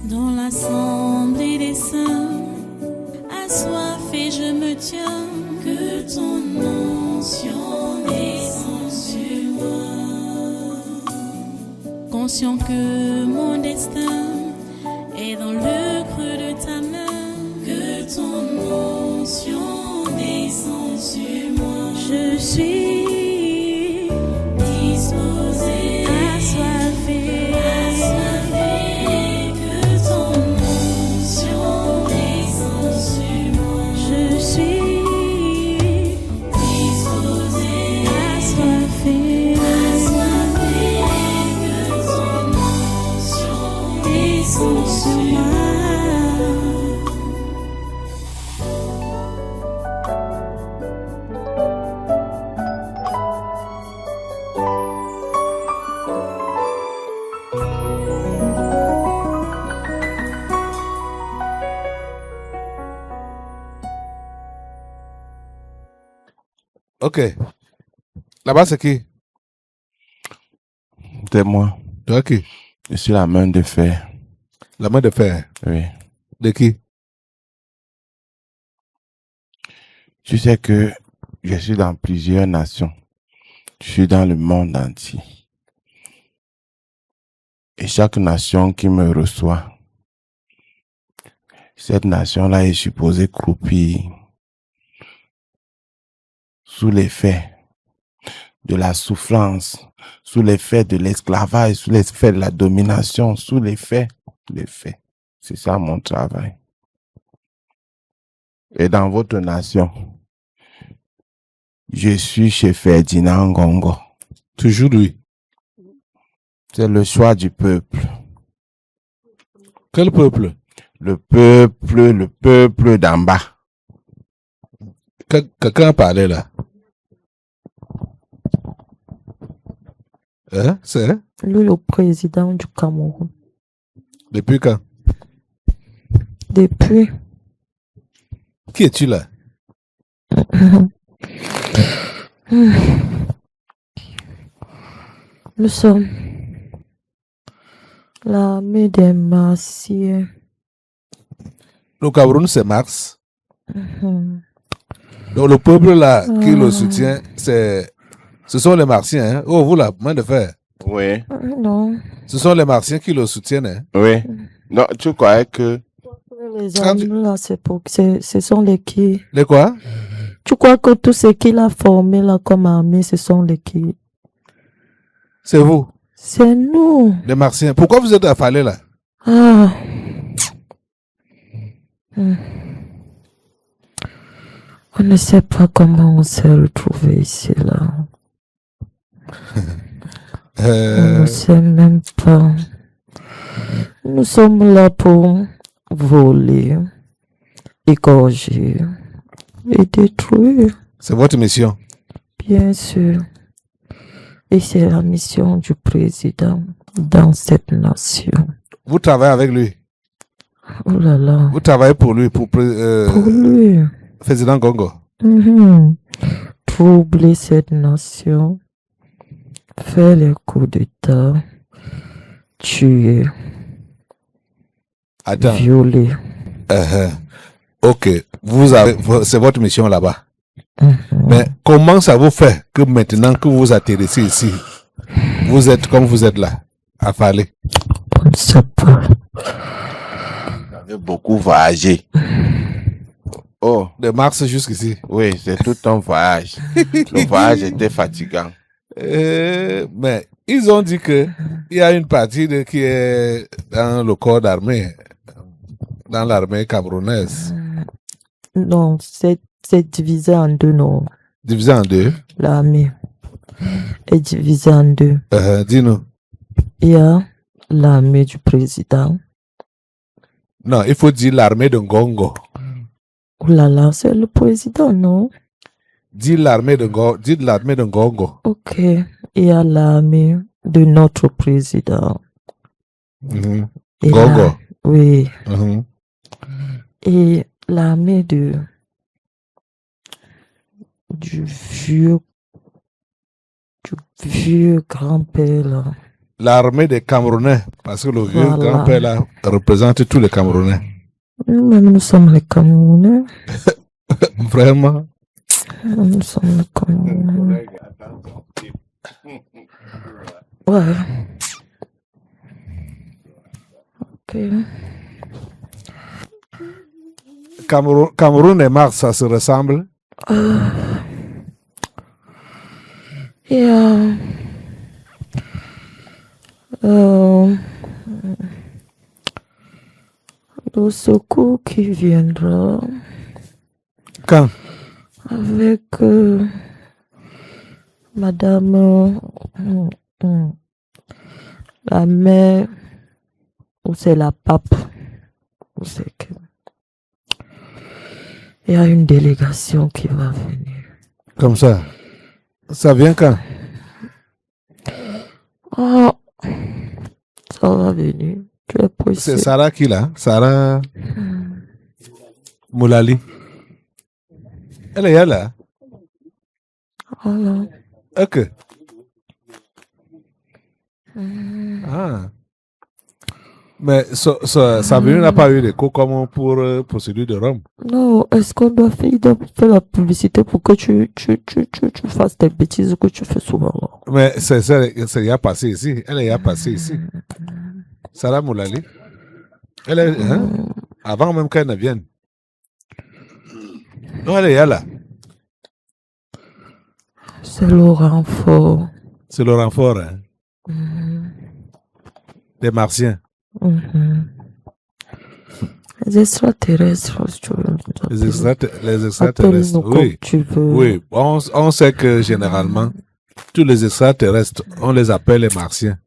Dans l'assemblée des saints, assoiffé je me tiens, que ton onction descende sur moi. Conscient que mon destin est dans le creux de ta main, que ton onction descende sur moi. Je suis disposé, assoiffé, que ton onction descende sur moi. Je suis disposé, assoiffé, que ton onction descende sur moi. Ok. Là-bas, c'est qui? C'est moi. Toi qui? Je suis la main de fer. La main de fer. Oui. De qui? Tu sais que je suis dans plusieurs nations. Je suis dans le monde entier. Et chaque nation qui me reçoit, cette nation-là est supposée croupir sous l'effet de la souffrance, sous l'effet de l'esclavage, sous l'effet de la domination, sous l'effet. C'est ça mon travail. Et dans votre nation, je suis chez Ferdinand Ngongo. Toujours lui. C'est le choix du peuple. Quel peuple? Le peuple d'en bas. Quelqu'un a parlé là. Hein? C'est? Lui, le président du Cameroun. Depuis quand? Depuis. Qui es-tu là? Nous sommes l'armée des Martiens. Le Cameroun, c'est Marx. Donc le peuple là qui le soutient, ce sont les Martiens. Hein? Oh, vous la main de fer. Oui. Non. Ce sont les Martiens qui le soutiennent. Hein? Oui. Non, tu croyais que... Les armes là, ce sont les qui? Les quoi? Tu crois que tout ce qu'il a formé là comme armée, ce sont les qui? C'est vous? C'est nous. Les Martiens. Pourquoi vous êtes affalés là? Ah. On ne sait pas comment on s'est retrouvé ici là. On ne sait même pas. Nous sommes là pour voler, égorger et détruire. C'est votre mission? Bien sûr. Et c'est la mission du président dans cette nation. Vous travaillez avec lui? Oh là là. Vous travaillez pour lui, pour lui. Président Ngongo? Troubler cette nation, faire les coups d'État, tuer, violer. Ok, c'est votre mission là-bas. Mais comment ça vous fait que maintenant que vous atterrissez ici, vous êtes comme vous êtes là, affalé? On ne sait pas. Vous avez beaucoup voyagé. Oh. De Mars jusqu'ici? Oui, c'est tout un voyage. Le voyage était fatigant. Mais ils ont dit que il y a une partie qui est dans le corps d'armée, dans l'armée camerounaise. Non, c'est divisé en deux, non. Divisé en deux? L'armée est divisée en deux. Dis-nous. Il y a l'armée du président. Non, il faut dire l'armée de Ngongo. Oh là là, c'est le président, non? Dis l'armée de Ngongo. Ok. Il y a l'armée de notre président. Ngongo. Oui. Et l'armée du vieux grand-père là. l'armée des Camerounais, parce que le vieux Voilà. grand-père là représente tous les Camerounais. Nous-mêmes, nous sommes les Camerounais. Vraiment. Nous sommes les Camerounais. Ouais. Ok. Cameroun et Mars, ça se ressemble. Il y a le secours qui viendra Quand? avec Madame la mère, ou c'est la pape, ou c'est que il y a une délégation qui va venir. Comme ça. Ça vient quand? Oh, ça va venir. Tu es C'est pressé. Sarah qui là? Sarah Moulali. Elle est là. Voilà. Ok. Ah. Mais sa venue n'a pas eu d'écho comme pour celui de Rome. Non, est-ce qu'on doit faire la publicité pour que tu fasses des bêtises que tu fais souvent là? Mais c'est y a passé ici. Elle y a passé ici. Sarah Moulali. Elle est, hein? Avant même qu'elle ne vienne. Non, elle est là. C'est le renfort. C'est le renfort, hein? Des Martiens. Les extraterrestres, tu veux Les extraterrestres, appelle-nous comme oui. tu veux. Oui, on sait que généralement, tous les extraterrestres, on les appelle les Martiens.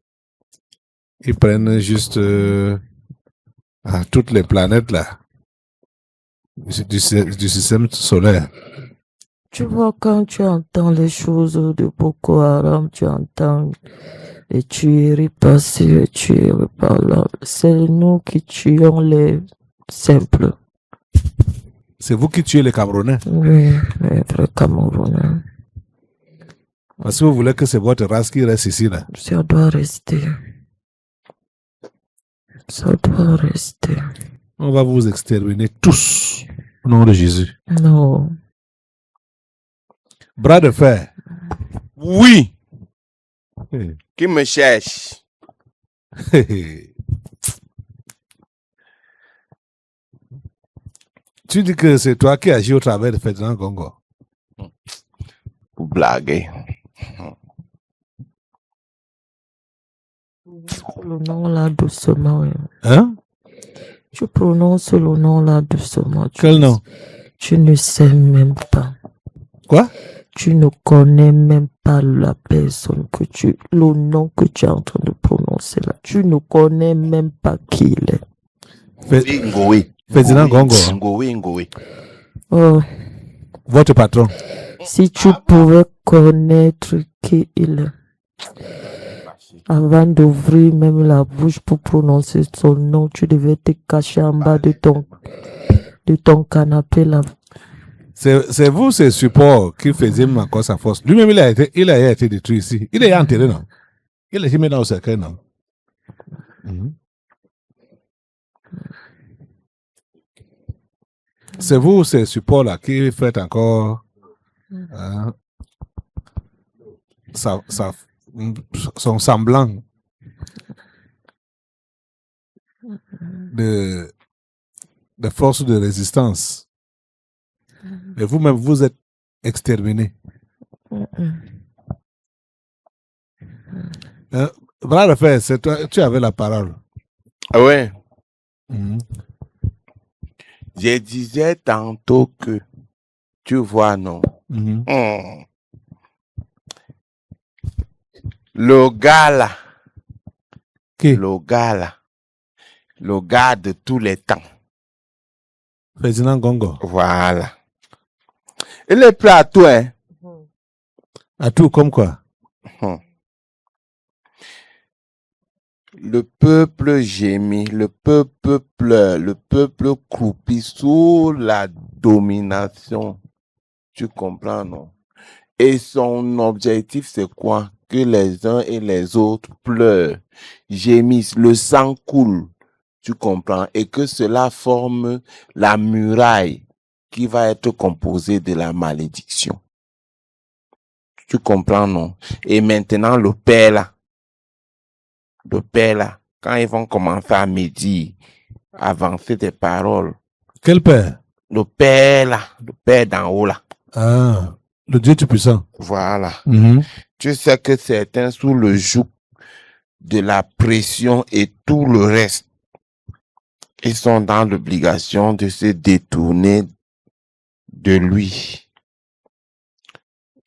Ils prennent juste toutes les planètes là, du système solaire. Tu vois, quand tu entends les choses de Boko Haram, tu entends les tueries passer, les tueries par là. C'est nous qui tuons les simples. C'est vous qui tuez les Camerounais. Oui, les vrais Camerounais. Parce que vous voulez que c'est votre race qui reste ici là. Ça doit rester. Ça doit rester. On va vous exterminer tous au nom de Jésus. Non. Bras de fer. Oui, Hey. qui me cherche. Tu dis que c'est toi qui agis au travers de Ferdinand Gongo. Vous blaguez. Le nom là doucement. Hein? Tu prononces le nom là doucement. Quel nom? Tu ne sais même pas. Quoi? Tu ne connais même pas la personne le nom que tu es en train de prononcer là. Tu ne connais même pas qui il est. Ngoé. Ferdinand Gongo. Ngoé. Oh, Votre patron. si tu pouvais connaître qui il est, avant d'ouvrir même la bouche pour prononcer son nom, tu devais te cacher en bas de ton canapé là. C'est vous, ces supports qui faisaient encore sa force. Lui-même, il a été détruit ici. Il est enterré, non? Il est mis dans le cercueil, non? C'est vous, ces supports-là, qui faites encore son semblant de force de résistance. Et vous-même, vous êtes exterminés. Bras de fer, c'est toi, tu avais la parole. Ah ouais. Mhm. Je disais tantôt que, tu vois, non. Mhm. Le gars là, Qui? le gars de tous les temps. Ferdinand Gongo. Voilà. Il est prêt à tout, hein. À tout comme quoi? Le peuple gémit, le peuple pleure, le peuple croupit sous la domination. Tu comprends, non? Et son objectif, c'est quoi? que les uns et les autres pleurent, gémissent, le sang coule, tu comprends, et que cela forme la muraille qui va être composée de la malédiction. Tu comprends, non? Et maintenant, le père là, quand ils vont commencer à médire, avancer des paroles, Quel père? le père là, le père d'en haut là, Ah, le Dieu Tout-Puissant. voilà. Mhm. Tu sais que certains, sous le joug de la pression et tout le reste, ils sont dans l'obligation de se détourner de lui.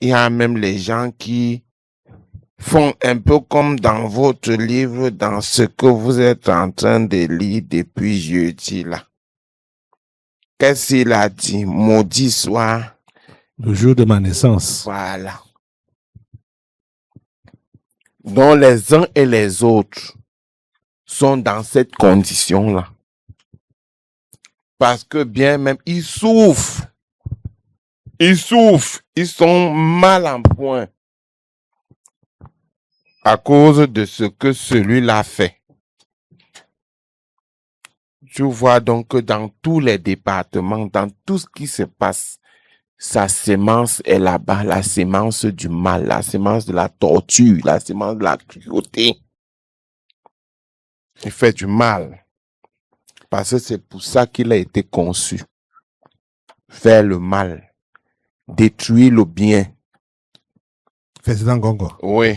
Il y a même les gens qui font un peu comme dans votre livre, dans ce que vous êtes en train de lire depuis jeudi là. Qu'est-ce qu'il a dit? Maudit soit. Le jour de ma naissance. Voilà. Donc les uns et les autres sont dans cette condition-là. Parce que bien même, ils souffrent. Ils souffrent. Ils sont mal en point. À cause de ce que celui-là fait. Tu vois donc que dans tous les départements, dans tout ce qui se passe, sa sémence est là-bas, la sémence du mal, la sémence de la torture, la sémence de la cruauté. Il fait du mal. Parce que c'est pour ça qu'il a été conçu. Faire le mal. Détruire le bien. Président Gongo. Oui.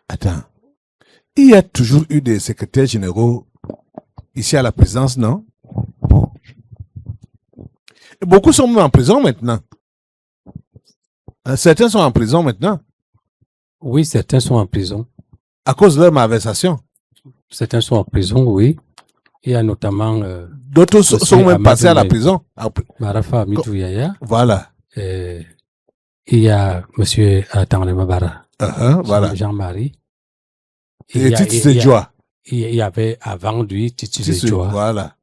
Attends. Il y a toujours eu des secrétaires généraux ici à la présidence, non? Et beaucoup sont même en prison maintenant. Certains sont en prison maintenant Oui, certains sont en prison. à cause de leur malversation. Certains sont en prison, oui. Il y a notamment D'autres sont même Amadou passés à la Mbaye. prison. Marafa Amidou Yaya. Voilà. Il y a M. Tangrema Bara. Voilà. Jean-Marie. Et Titi Sejoa. Il y avait avant lui Titi Titi, Sejoa. voilà.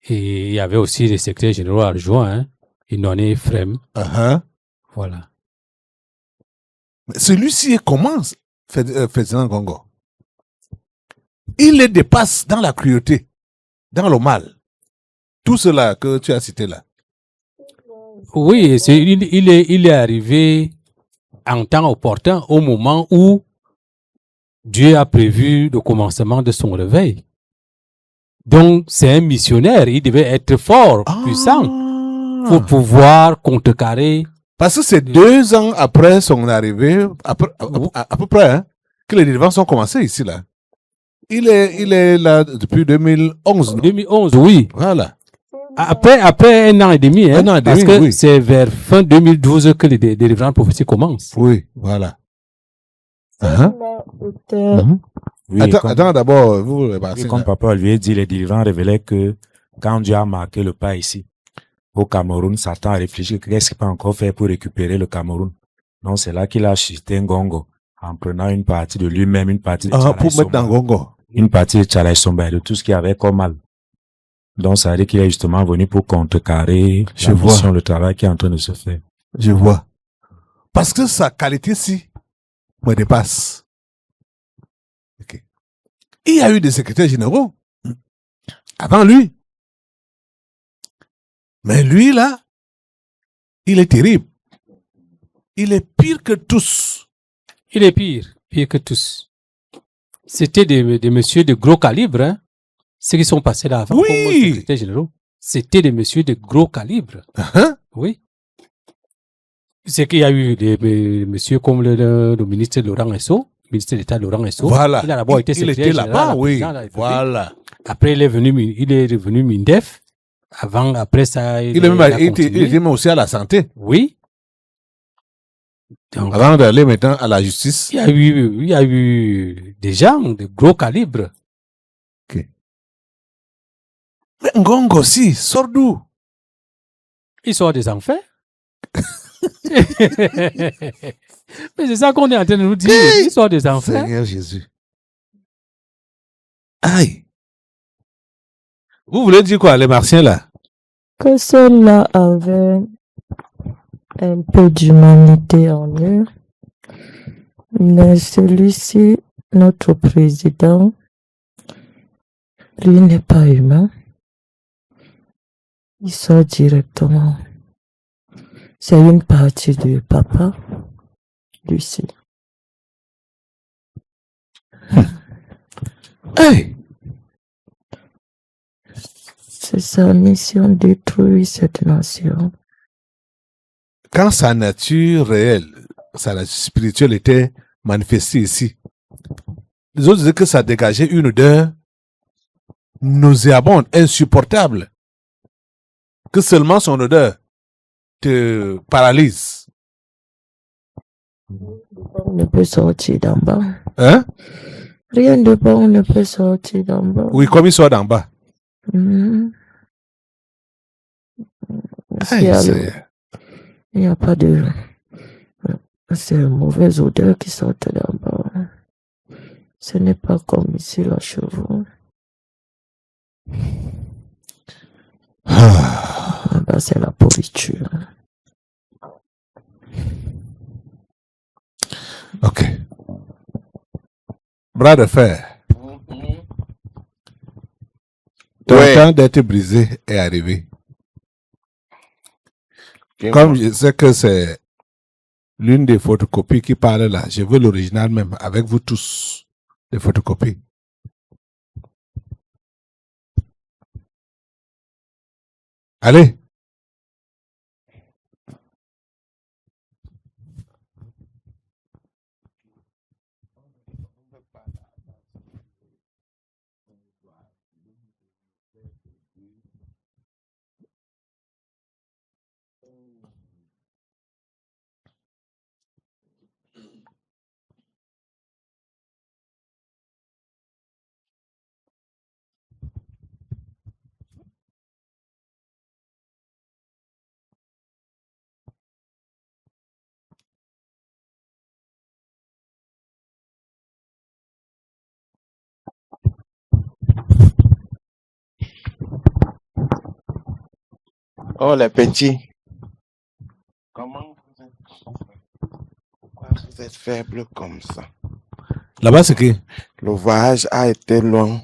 Et il y avait aussi les secrétaires généraux adjoints, hein. Inone Frem. Voilà. Mais celui-ci commence, président Gongo. Il les dépasse dans la cruauté, dans le mal. Tout cela que tu as cité là. Oui, il est arrivé en temps opportun au moment où Dieu a prévu le commencement de son réveil. Donc, c'est un missionnaire. Il devait être fort, puissant, pour pouvoir contrecarrer. Parce que c'est 2 ans après son arrivée, à peu près, hein, que les délivrances ont commencé ici, là. Il est là depuis 2011, non? 2011, oui. Voilà. Après 1 an et demi, hein, Un an et parce demi, que oui. c'est vers fin 2012 que les délivrances prophétiques commencent. Oui, voilà. Oui, Attends, d'abord, vous oui, passez comme là. papa lui a dit, les délivrants révélaient que quand Dieu a marqué le pas ici, au Cameroun, Satan a réfléchi qu'est-ce qu'il peut encore faire pour récupérer le Cameroun. Donc c'est là qu'il a chuté Ngongo en prenant une partie de lui-même, une partie de Tchalaï Pour mettre dans Somba, Gongo. une partie de Tchalaï Somba et de tout ce qu'il y avait comme mal. Donc ça veut dire qu'il est justement venu pour contrecarrer Je la vois. mission, le travail qui est en train de se faire. Je vois. Parce que sa qualité-ci me dépasse. Ok. Il y a eu des secrétaires généraux avant lui. Mais lui, là, il est terrible. Il est pire que tous. Il est pire que tous. C'était des messieurs de gros calibre, hein. Ceux qui sont passés là avant Oui. comme secrétaires généraux. C'était des messieurs de gros calibre. Oui. C'est qu'il y a eu des messieurs comme le ministre Laurent Esso, ministre d'État Laurent Esso. Voilà. Il a d'abord été Il secrétaire était général là-bas, à la oui. présidence de la République. Voilà. Après, il est revenu Mindef. Après ça, Il a était continué. même aussi à la santé. Oui. Donc, Avant d'aller maintenant à la justice. il y a eu des gens de gros calibre. Mais Ngongo aussi, sort d'où? Ils sont des enfants. Mais c'est ça qu'on est en train de nous dire. Ils sont des enfants. Seigneur Jésus. Aïe. Vous voulez dire quoi, les Martiens là? Que ceux-là avaient un peu d'humanité en eux. Mais celui-ci, notre président, lui n'est pas humain. Il sort directement. C'est une partie du papa, Lucie. Hey! C'est sa mission de détruire cette nation. Quand sa nature réelle, sa nature spirituelle était manifestée ici, les autres disaient que ça dégageait une odeur nauséabonde, insupportable. Que seulement son odeur te paralyse. On ne peut sortir d'en bas. Hein? Rien de bon ne peut sortir d'en bas. Oui, comme il sort d'en bas. Mhm. Hey, Il n'y a pas de... C'est une mauvaise odeur qui sort d'en bas. Ce n'est pas comme ici, la chevaux. Là-bas, c'est la pourriture. Ok. Bras de fer. Ton Ouais. temps d'être brisé est arrivé. Ok. Comme je sais que c'est l'une des photocopies qui parle là, je veux l'original même, avec vous tous, les photocopies. Allez. Oh, les petits. Comment vous êtes comme ça? Pourquoi vous êtes faibles comme ça? Là-bas, c'est qui? Le voyage a été long.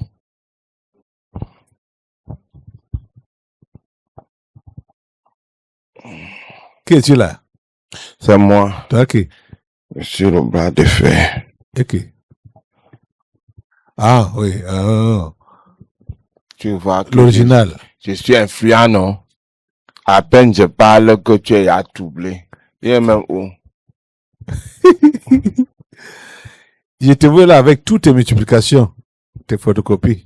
Qui es-tu là? C'est moi. Toi qui? Je suis le bras de fer. Et qui? Ah, oui. Tu vois que L'original. je suis influent, non? À peine je parle que tu es à troubler. Il est même où? Je te vois là avec toutes tes multiplications, tes photocopies.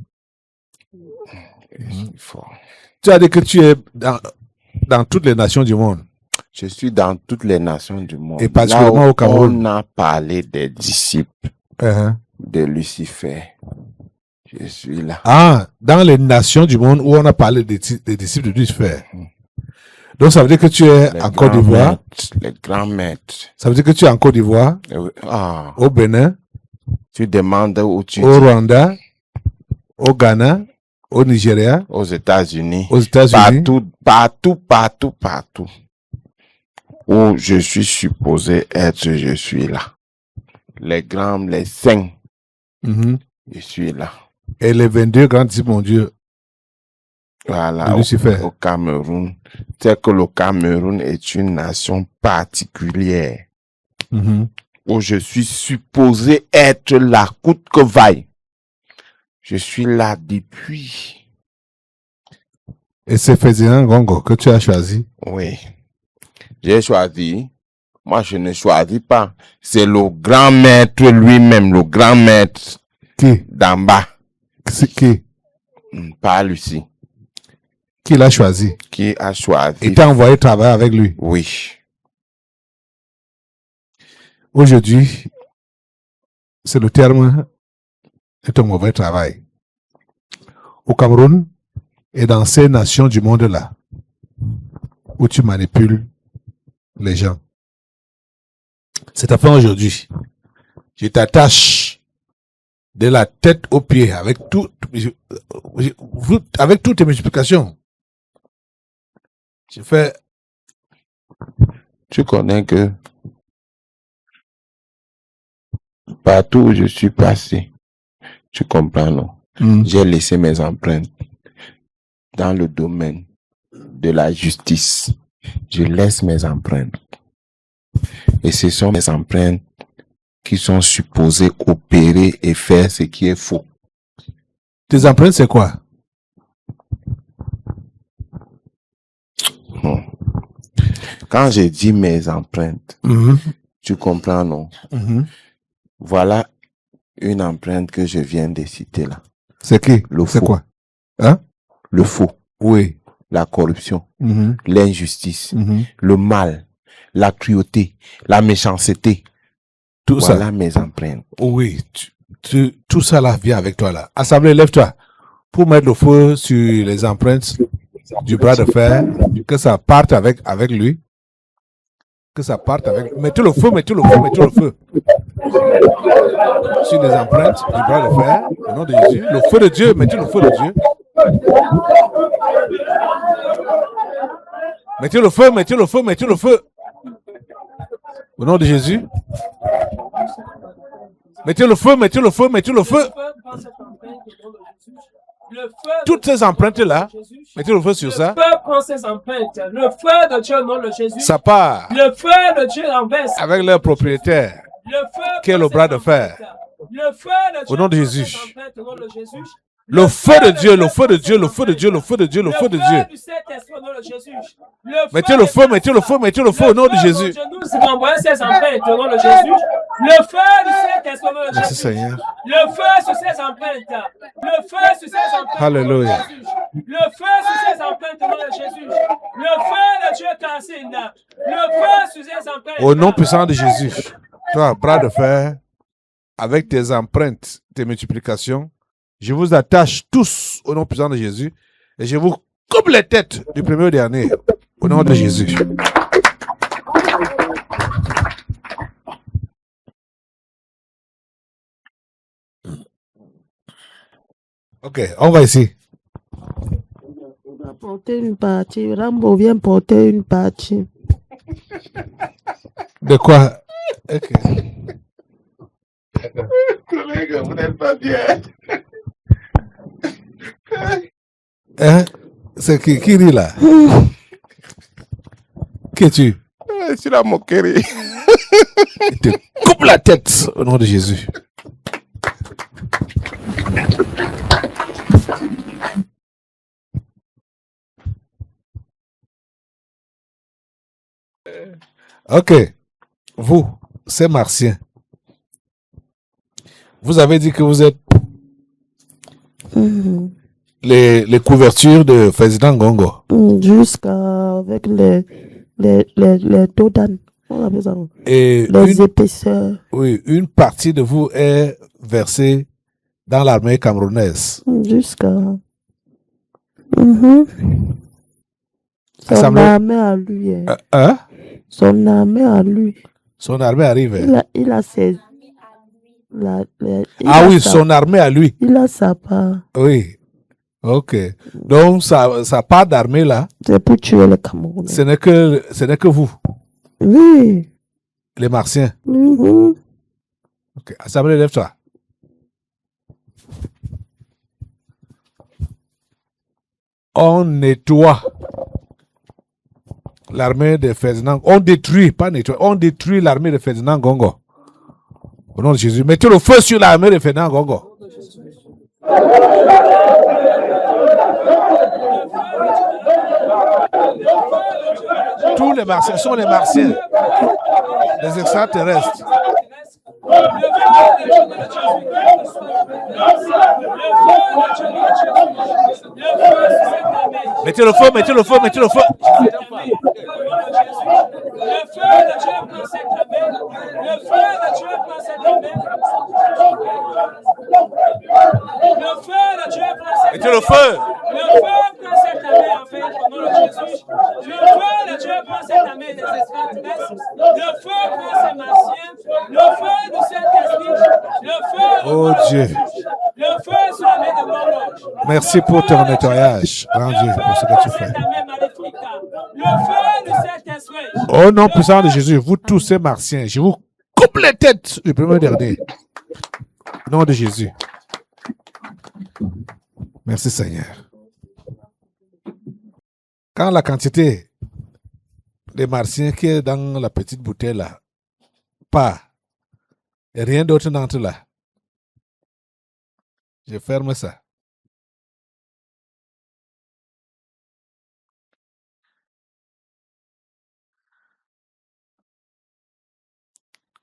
Il faut. Tu as dit que tu es dans toutes les nations du monde. Je suis dans toutes les nations du monde. Et particulièrement Là où au Cameroun. on a parlé des disciples Uh-huh. de Lucifer. Je suis là. Ah, dans les nations du monde où on a parlé des disciples de Lucifer. Donc ça veut dire que tu es Les en Côte grands d'Ivoire. maîtres, les grands maîtres. Ça veut dire que tu es en Côte d'Ivoire, Ah, au Bénin, tu demandes où tu au dis. Rwanda, au Ghana, au Nigeria, Aux États-Unis. aux États-Unis. Partout. Où je suis supposé être, je suis là. Les grands, les saints, Mhm. je suis là. Et les 22 grands disciples, mon Dieu, Voilà, de Lucifer. au Cameroun. C'est que le Cameroun est une nation particulière Mhm. où je suis supposé être là, coûte que vaille. Je suis là depuis. Et c'est Ferdinand Gongo que tu as choisi. Oui. J'ai choisi. Moi, je ne choisis pas. C'est le grand maître lui-même, le grand maître Qui? d'en bas. C'est qui? Pas Lucie. Qui l'a choisi? Qui a choisi. Et t'a envoyé travailler avec lui. Oui. Aujourd'hui, c'est le terme de ton mauvais travail. Au Cameroun et dans ces nations du monde-là, où tu manipules les gens. C'est ta fin aujourd'hui. Je t'attache de la tête aux pieds avec toutes tes multiplications. Je fais Tu connais que partout où je suis passé, tu comprends, non? J'ai laissé mes empreintes dans le domaine de la justice. Je laisse mes empreintes. Et ce sont mes empreintes qui sont supposées opérer et faire ce qui est faux. Tes empreintes, c'est quoi? Quand j'ai dit mes empreintes, tu comprends, non? Voilà une empreinte que je viens de citer là. C'est qui? Le C'est faux. quoi? Hein? Le faux, Oui. la corruption, l'injustice, le mal, la cruauté, la méchanceté. Tout Voilà ça. mes empreintes. Oui. Tout ça là vient avec toi là. Assemblée, lève-toi. Pour mettre le feu sur les empreintes du bras de fer, que ça parte avec lui. Que ça parte avec. Mettez le feu, mettez le feu, mettez le feu. Sur les empreintes du bras de fer, au nom de Jésus. Le feu de Dieu, mettez le feu de Dieu. Mettez le feu, mettez le feu, mettez le feu. Au nom de Jésus. Mettez le feu, mettez le feu, mettez le feu. Toutes ces empreintes-là, mettez le feu sur ça. Le feu prend ses empreintes. Le feu de Dieu, au nom de Jésus. Ça part Le feu de Dieu renverse. avec leur propriétaire, Le feu qui est le prend bras ses de fer. empreintes. Le feu de Dieu Au nom de prend Jésus. ses empreintes, au nom de Jésus. Le feu de Dieu, le feu de Dieu, le feu de Dieu, le feu de Dieu, le feu de Dieu. du Saint-Esprit, au nom de Jésus. Mettez le feu, mettez le feu, mettez le feu au nom de Jésus. Nous renvoyons ses empreintes au nom de Jésus. Le feu du Saint-Esprit, au nom de Merci Jésus. Seigneur. Le feu sur ses empreintes. Le feu sur ses empreintes. Alléluia. au nom de Jésus. Le feu sur ses empreintes au nom de Jésus. Le feu de Dieu t'enseigne. Le feu sur ses empreintes. Au nom puissant de Jésus. Toi, bras de fer, avec tes empreintes, tes multiplications, je vous attache tous au nom puissant de Jésus et je vous coupe les têtes du premier au dernier au nom de Jésus. Ok, on va ici. On va porter une partie. Rambo vient porter une partie. De quoi? Ok. Collègue, vous n'êtes pas bien. Hein? C'est qui rit là? Qui es-tu? C'est la moquerie. Il te coupe la tête au nom de Jésus. Ok. Vous, c'est Martien. Vous avez dit que vous êtes les couvertures de Président Gongo. Jusqu'à avec les dodanes. On appelle ça. Et Les épaisseurs. oui, une partie de vous est versée dans l'armée camerounaise. Jusqu'à. Son Assemblée. armée à lui. Hein? Son armée à lui. Son armée arrive. Il a ses. Ah oui, son armée à lui. Il a sa part. Oui. Ok. Donc, sa part d'armée là, C'est pour tuer le Cameroun. ce n'est que vous, Oui. les Martiens. Mhm. Ok. Assemblée, lève-toi. On nettoie l'armée de Ferdinand. On détruit, pas nettoie, on détruit l'armée de Ferdinand Gongo. Au nom de Jésus. Mettez le feu sur l'armée de Ferdinand Gongo. Tous les Martiens sont les Martiens, les extraterrestres. Mettez le feu, mettez le feu, mettez le feu. Mettez le feu. Oh Dieu. Merci pour ton nettoyage, grand Dieu, pour ce que tu fais. Le feu de Saint-Esprit. Au nom puissant de Jésus, vous tous ces martiens, je vous coupe les têtes du premier au dernier. Au nom de Jésus. Merci Seigneur. Quand la quantité des martiens qui est dans la petite bouteille là, pas, et rien d'autre d'entre là, je ferme ça.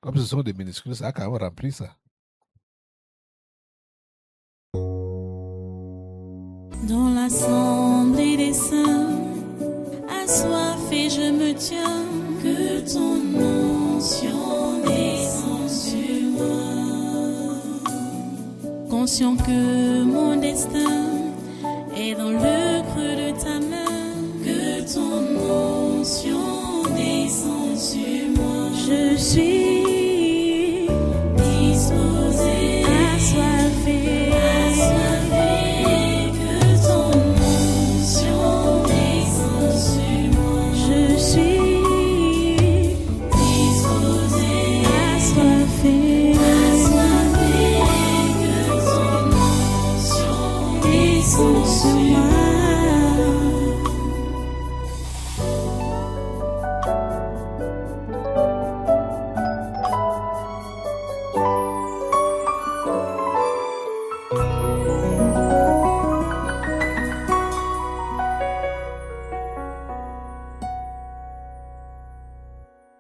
Comme ce sont des minuscules, ça a quand même rempli ça. Dans l'assemblée des saints, assoiffé je me tiens, que ton onction descende sur moi. Conscient que mon destin est dans le creux de ta main, que ton onction descende sur moi. Je suis